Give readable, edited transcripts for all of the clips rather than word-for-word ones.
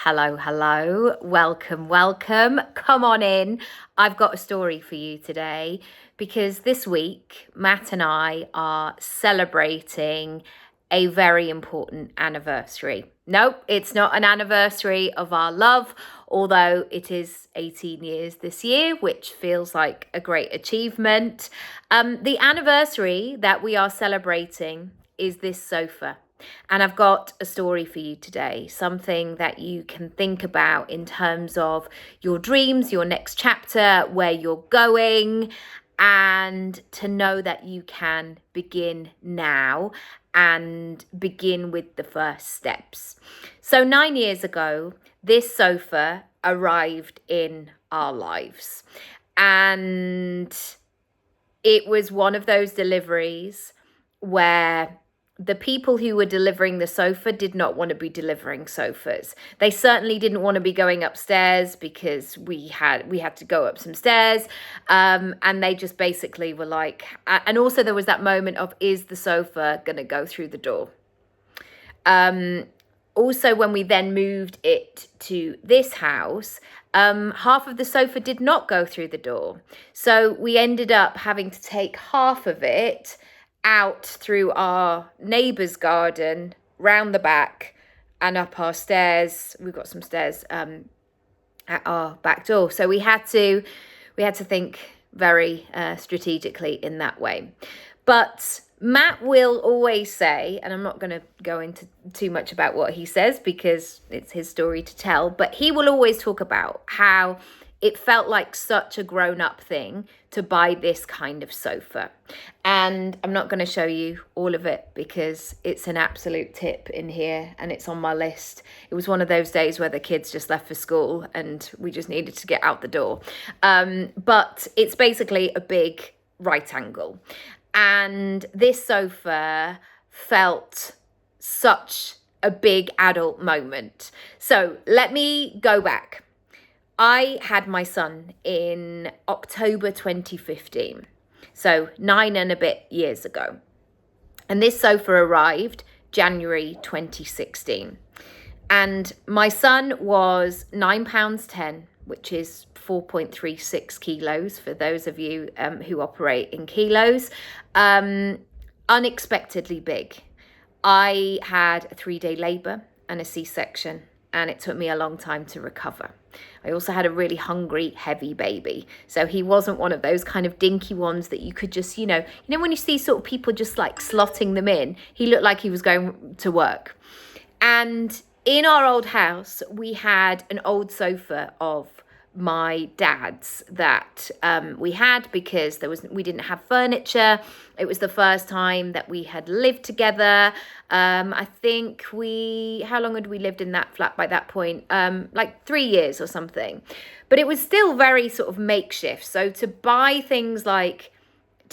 Hello, hello. Welcome, welcome. Come on in. I've got a story for you today because this week, Matt and I are celebrating a very important anniversary. Nope, it's not an anniversary of our love, although it is 18 years this year, which feels like a great achievement. The anniversary that we are celebrating is this sofa. And I've got a story for you today, something that you can think about in terms of your dreams, your next chapter, where you're going, and to know that you can begin now and begin with the first steps. So 9 years ago, this sofa arrived in our lives. And it was one of those deliveries where the people who were delivering the sofa did not want to be delivering sofas. They certainly didn't want to be going upstairs because we had to go up some stairs, and they just basically were like, and also there was that moment of, is the sofa going to go through the door? Also, when we then moved it to this house, half of the sofa did not go through the door. So we ended up having to take half of it out through our neighbour's garden, round the back and up our stairs. We've got some stairs at our back door. So we had to think very strategically in that way. But Matt will always say, and I'm not going to go into too much about what he says because it's his story to tell, but he will always talk about how it felt like such a grown-up thing to buy this kind of sofa. And I'm not going to show you all of it because it's an absolute tip in here and it's on my list. It was one of those days where the kids just left for school and we just needed to get out the door. But it's basically a big right angle. And this sofa felt such a big adult moment. So let me go back. I had my son in October 2015, so 9 and a bit years ago. And this sofa arrived January 2016. And my son was £9.10, which is 4.36 kilos for those of you who operate in kilos. Unexpectedly big. I had a 3-day labour and a C-section, and it took me a long time to recover. I also had a really hungry, heavy baby. So he wasn't one of those kind of dinky ones that you could just, you know when you see sort of people just like slotting them in, he looked like he was going to work. And in our old house, we had an old sofa of my dad's that we had because we didn't have furniture. It was the first time that we had lived together. I think how long had we lived in that flat by that point? Like 3 years or something. But it was still very sort of makeshift. So to buy things like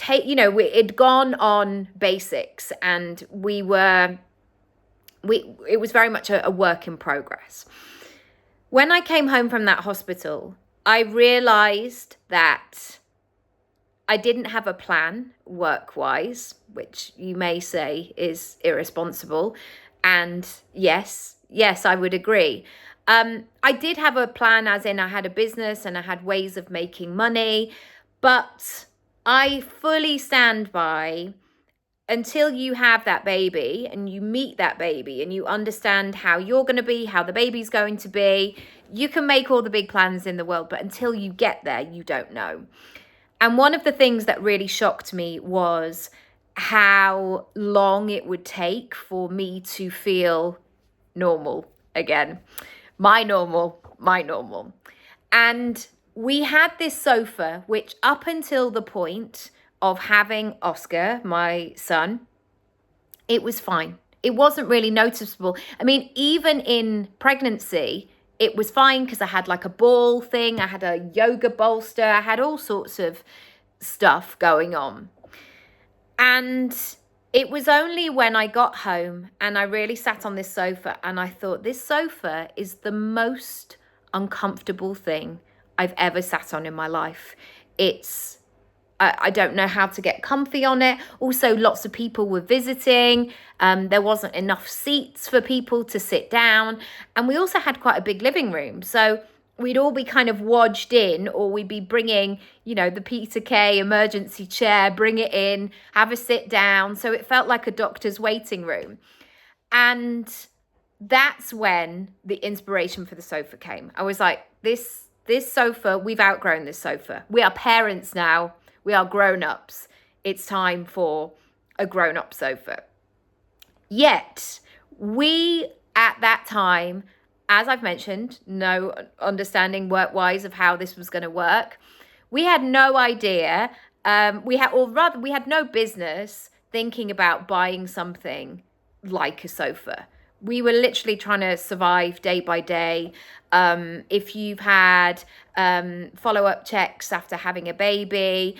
it'd gone on basics, and it was very much a work in progress. When I came home from that hospital, I realised that I didn't have a plan work-wise, which you may say is irresponsible. And yes, I would agree. I did have a plan, as in I had a business and I had ways of making money, but I fully stand by, until you have that baby and you meet that baby and you understand how you're going to be, how the baby's going to be, you can make all the big plans in the world, but until you get there, you don't know. And one of the things that really shocked me was how long it would take for me to feel normal again. My normal. And we had this sofa, which up until the point of having Oscar, my son, it was fine. It wasn't really noticeable. I mean, even in pregnancy, it was fine because I had like a ball thing. I had a yoga bolster. I had all sorts of stuff going on. And it was only when I got home and I really sat on this sofa and I thought, this sofa is the most uncomfortable thing I've ever sat on in my life. It's I don't know how to get comfy on it. Also, lots of people were visiting. There wasn't enough seats for people to sit down. And we also had quite a big living room. So we'd all be kind of wedged in, or we'd be bringing, the Peter Kay emergency chair, bring it in, have a sit down. So it felt like a doctor's waiting room. And that's when the inspiration for the sofa came. I was like, this sofa, we've outgrown this sofa. We are parents now. We are grown-ups. It's time for a grown-up sofa. Yet, we at that time, as I've mentioned, no understanding work-wise of how this was going to work. We had no idea. We had no business thinking about buying something like a sofa. We were literally trying to survive day by day. If you've had follow-up checks after having a baby,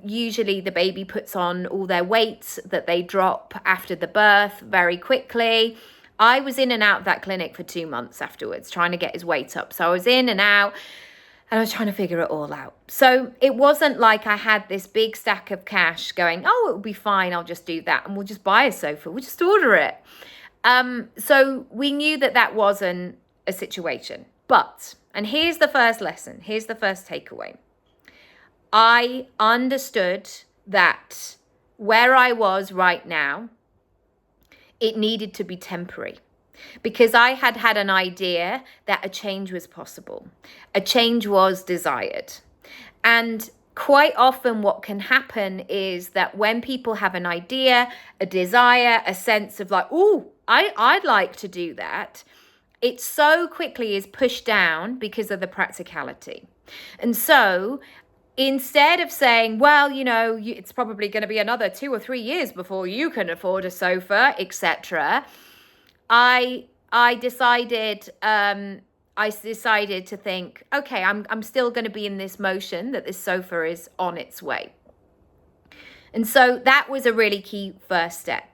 usually the baby puts on all their weight that they drop after the birth very quickly. I was in and out of that clinic for 2 months afterwards, trying to get his weight up. So I was in and out, and I was trying to figure it all out. So it wasn't like I had this big stack of cash going, oh, it'll be fine, I'll just do that, and we'll just buy a sofa, we'll just order it. So we knew that wasn't a situation. But, and here's the first lesson, here's the first takeaway. I understood that where I was right now, it needed to be temporary, because I had had an idea that a change was possible. A change was desired. And quite often what can happen is that when people have an idea, a desire, a sense of like, oh, I'd like to do that, it so quickly is pushed down because of the practicality. And so instead of saying, well, it's probably going to be another 2 or 3 years before you can afford a sofa, etc., I decided to think, okay, I'm still going to be in this motion that this sofa is on its way. And so that was a really key first step.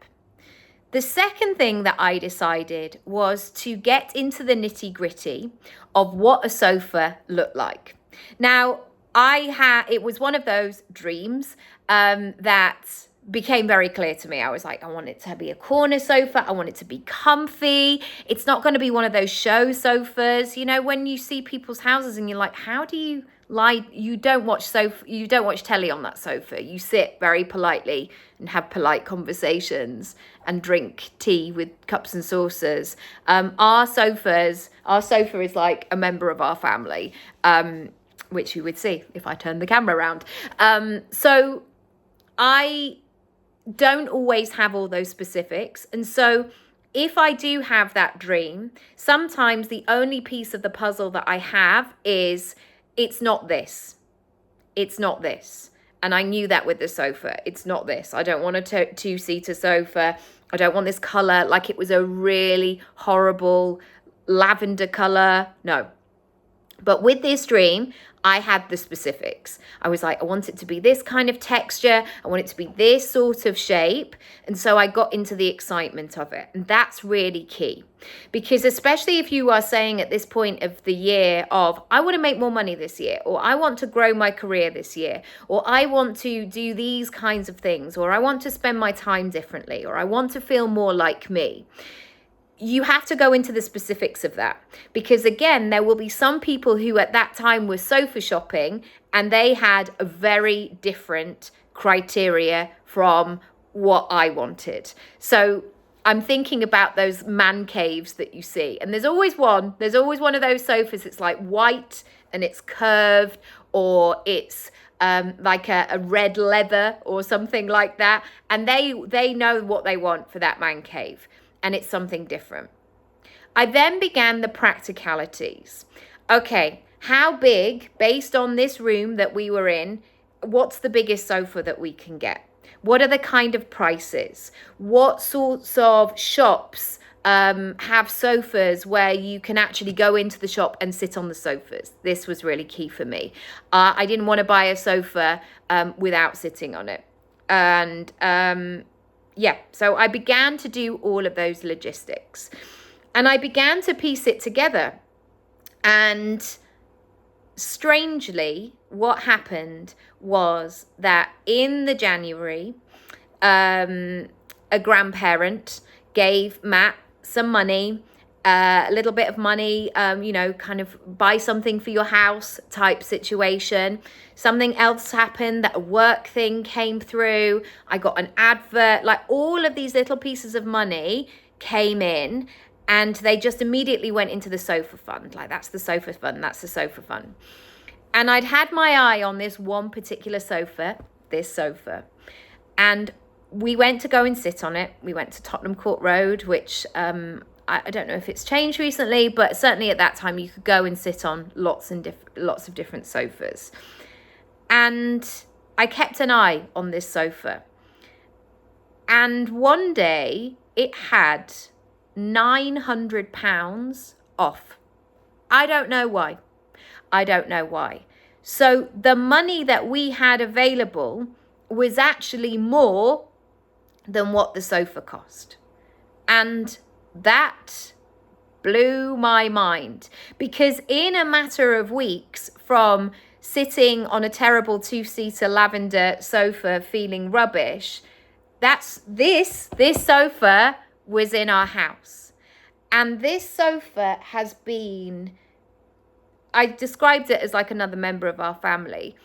The second thing that I decided was to get into the nitty-gritty of what a sofa looked like. Now, it was one of those dreams that became very clear to me. I was like, I want it to be a corner sofa. I want it to be comfy. It's not going to be one of those show sofas. When you see people's houses and you're like, how do you lie? You don't watch telly on that sofa. You sit very politely and have polite conversations and drink tea with cups and saucers. Our sofa is like a member of our family, which you would see if I turned the camera around. So I don't always have all those specifics. And so if I do have that dream, sometimes the only piece of the puzzle that I have is, it's not this. It's not this. And I knew that with the sofa. It's not this. I don't want a two-seater sofa. I don't want this color, like it was a really horrible lavender color. No. But with this dream, I had the specifics. I was like, I want it to be this kind of texture. I want it to be this sort of shape. And so I got into the excitement of it. And that's really key. Because especially if you are saying at this point of the year of, I want to make more money this year, or I want to grow my career this year, or I want to do these kinds of things, or I want to spend my time differently, or I want to feel more like me. You have to go into the specifics of that, because again, there will be some people who at that time were sofa shopping and they had a very different criteria from what I wanted. So I'm thinking about those man caves that you see, and there's always one of those sofas. It's like white and it's curved, or it's like a red leather or something like that. And they know what they want for that man cave. And it's something different. I then began the practicalities. Okay, how big, based on this room that we were in, what's the biggest sofa that we can get? What are the kind of prices? What sorts of shops have sofas where you can actually go into the shop and sit on the sofas? This was really key for me. I didn't want to buy a sofa without sitting on it. And yeah, so I began to do all of those logistics, and I began to piece it together. And strangely, what happened was that in the January, a grandparent gave Matt some money, a little bit of money, kind of buy something for your house type situation. Something else happened, that a work thing came through. I got an advert, like all of these little pieces of money came in, and they just immediately went into the sofa fund. Like, that's the sofa fund, that's the sofa fund. And I'd had my eye on this one particular sofa, and we went to go and sit on it. We went to Tottenham Court Road, which I don't know if it's changed recently, but certainly at that time you could go and sit on lots of different sofas. And I kept an eye on this sofa. And one day it had £900 off. I don't know why. So the money that we had available was actually more than what the sofa cost. And that blew my mind, because in a matter of weeks, from sitting on a terrible 2-seater lavender sofa feeling rubbish, this sofa was in our house. And this sofa has been, I described it as like another member of our family.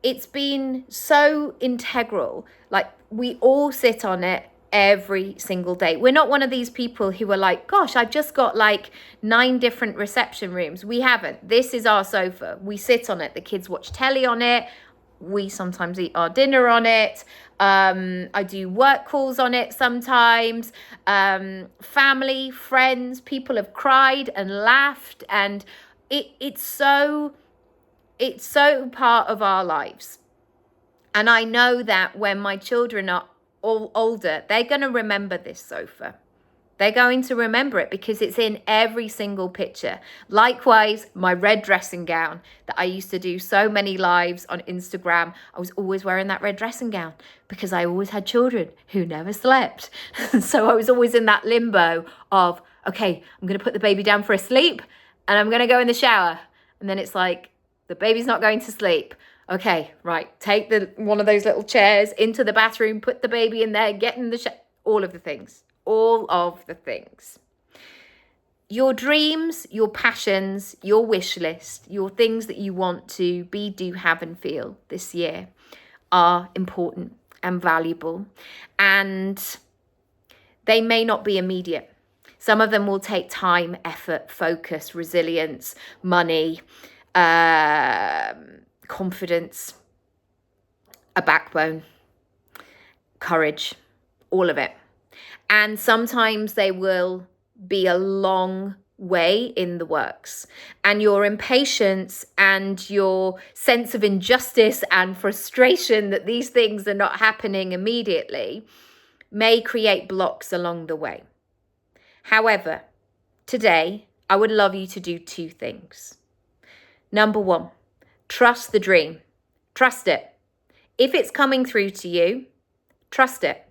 It's been so integral. Like, we all sit on it every single day. We're not one of these people who are like, gosh, I've just got like 9 different reception rooms. We haven't. This is our sofa. We sit on it. The kids watch telly on it. We sometimes eat our dinner on it. I do work calls on it sometimes. Family, friends, people have cried and laughed, and it's so part of our lives. And I know that when my children are all older, they're going to remember this sofa. They're going to remember it because it's in every single picture. Likewise, my red dressing gown that I used to do so many lives on Instagram. I was always wearing that red dressing gown because I always had children who never slept. So I was always in that limbo of, okay, I'm going to put the baby down for a sleep and I'm going to go in the shower. And then it's like, the baby's not going to sleep. Okay, right, take one of those little chairs into the bathroom, put the baby in there, get in the shower, all of the things. Your dreams, your passions, your wish list, your things that you want to be, do, have, and feel this year are important and valuable. And they may not be immediate. Some of them will take time, effort, focus, resilience, money, confidence, a backbone, courage, all of it. And sometimes they will be a long way in the works. And your impatience and your sense of injustice and frustration that these things are not happening immediately may create blocks along the way. However, today, I would love you to do 2 things. Number 1, trust the dream. Trust it. If it's coming through to you, trust it.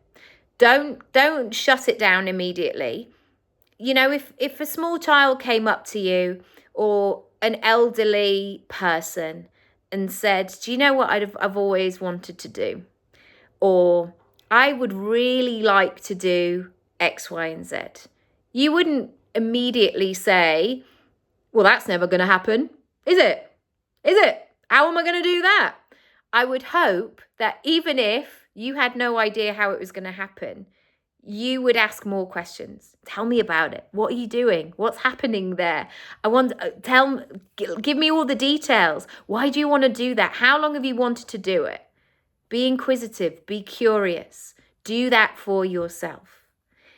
Don't shut it down immediately. You know, if a small child came up to you or an elderly person and said, do you know what I've always wanted to do? Or I would really like to do X, Y, and Z. You wouldn't immediately say, well, that's never going to happen. Is it? How am I going to do that? I would hope that even if you had no idea how it was going to happen, you would ask more questions. Tell me about it. What are you doing? What's happening there? Give me all the details. Why do you want to do that? How long have you wanted to do it? Be inquisitive, be curious. Do that for yourself.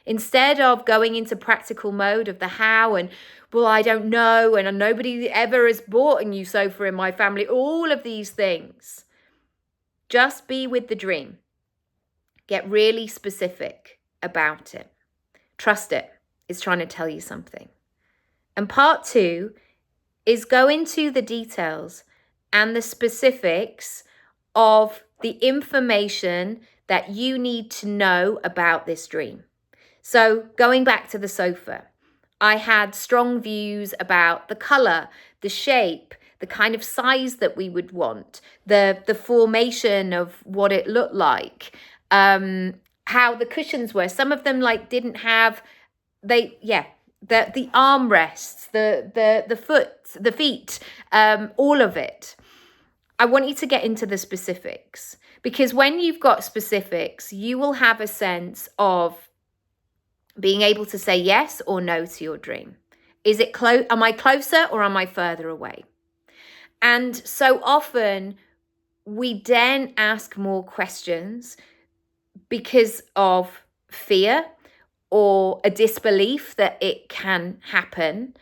Instead of going into practical mode of the how and, well, I don't know, and nobody ever has bought a new sofa in my family, all of these things. Just be with the dream. Get really specific about it. Trust it. It's trying to tell you something. And part 2 is go into the details and the specifics of the information that you need to know about this dream. So going back to the sofa, I had strong views about the colour, the shape, the kind of size that we would want, the formation of what it looked like, how the cushions were. Some of them like didn't have the armrests, the feet, all of it. I want you to get into the specifics, because when you've got specifics, you will have a sense of being able to say yes or no to your dream. Is it am I closer or am I further away? And so often we then ask more questions because of fear or a disbelief that it can happen.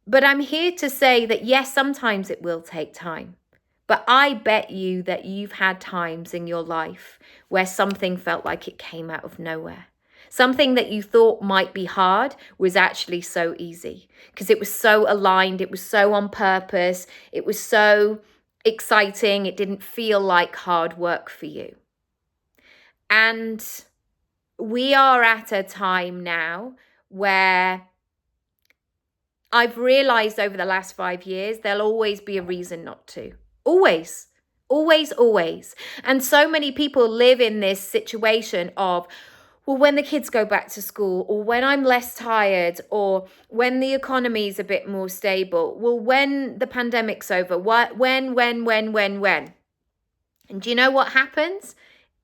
But I'm here to say that yes, sometimes it will take time. But I bet you that you've had times in your life where something felt like it came out of nowhere. Something that you thought might be hard was actually so easy because it was so aligned, it was so on purpose, it was so exciting, it didn't feel like hard work for you. And we are at a time now where I've realized over the last 5 years, there'll always be a reason not to. Always, always, always. And so many people live in this situation of, well, when the kids go back to school, or when I'm less tired, or when the economy is a bit more stable, well, when the pandemic's over, when. And do you know what happens?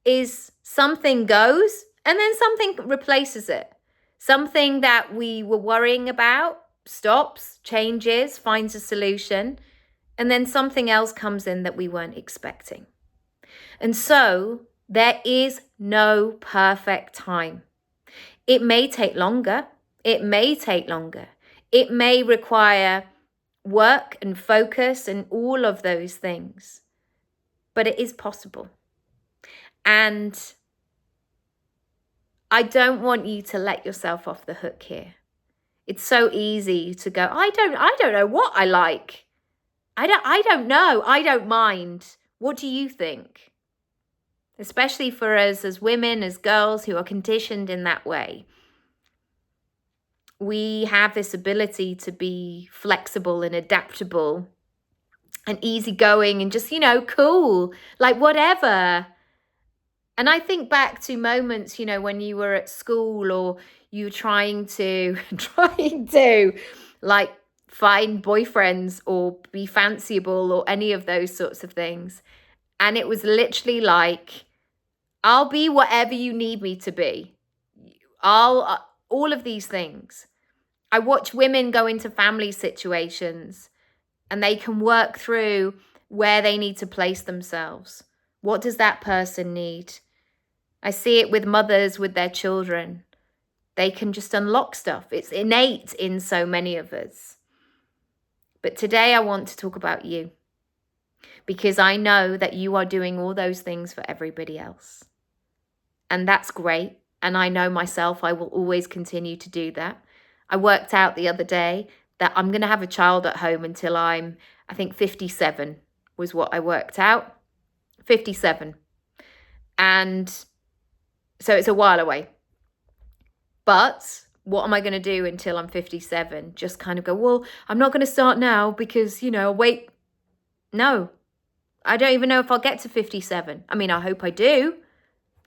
Is something goes and then something replaces it. Something that we were worrying about stops, changes, finds a solution, and then something else comes in that we weren't expecting. And so there is no perfect time. It may take longer. It may take longer. It may require work and focus and all of those things. But it is possible. And I don't want you to let yourself off the hook here. It's so easy to go, I don't know what I like. I don't know. I don't mind. What do you think? Especially for us as women, as girls who are conditioned in that way. We have this ability to be flexible and adaptable and easygoing and just, cool, like whatever. And I think back to moments, when you were at school or you were trying to like find boyfriends or be fanciable or any of those sorts of things. And it was literally like, I'll be whatever you need me to be. All of these things. I watch women go into family situations and they can work through where they need to place themselves. What does that person need? I see it with mothers with their children. They can just unlock stuff. It's innate in so many of us. But today I want to talk about you, because I know that you are doing all those things for everybody else. And that's great. And I know myself, I will always continue to do that. I worked out the other day that I'm going to have a child at home until I think 57 was what I worked out. 57. And so it's a while away. But what am I going to do until I'm 57? Just kind of go, well, I'm not going to start now because, wait. No, I don't even know if I'll get to 57. I mean, I hope I do.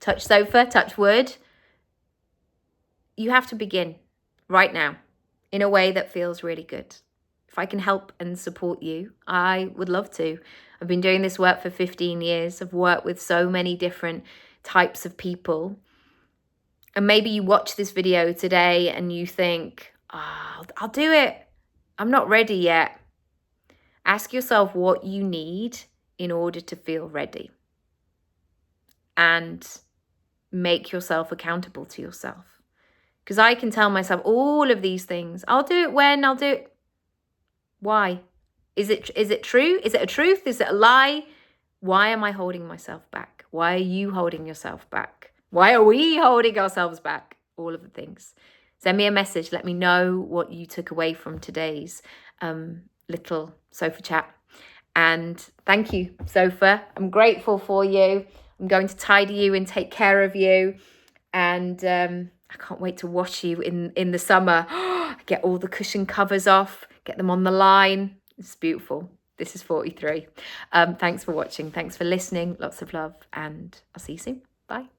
Touch sofa, touch wood. You have to begin right now in a way that feels really good. If I can help and support you, I would love to. I've been doing this work for 15 years. I've worked with so many different types of people. And maybe you watch this video today and you think, I'll do it. I'm not ready yet. Ask yourself what you need in order to feel ready. And make yourself accountable to yourself. Because I can tell myself all of these things. I'll do it when, I'll do it. Why? Is it true? Is it a truth? Is it a lie? Why am I holding myself back? Why are you holding yourself back? Why are we holding ourselves back? All of the things. Send me a message. Let me know what you took away from today's little sofa chat. And thank you, sofa. I'm grateful for you. I'm going to tidy you and take care of you. And I can't wait to wash you in the summer. Get all the cushion covers off. Get them on the line. It's beautiful. This is 43. Thanks for watching. Thanks for listening. Lots of love, and I'll see you soon. Bye.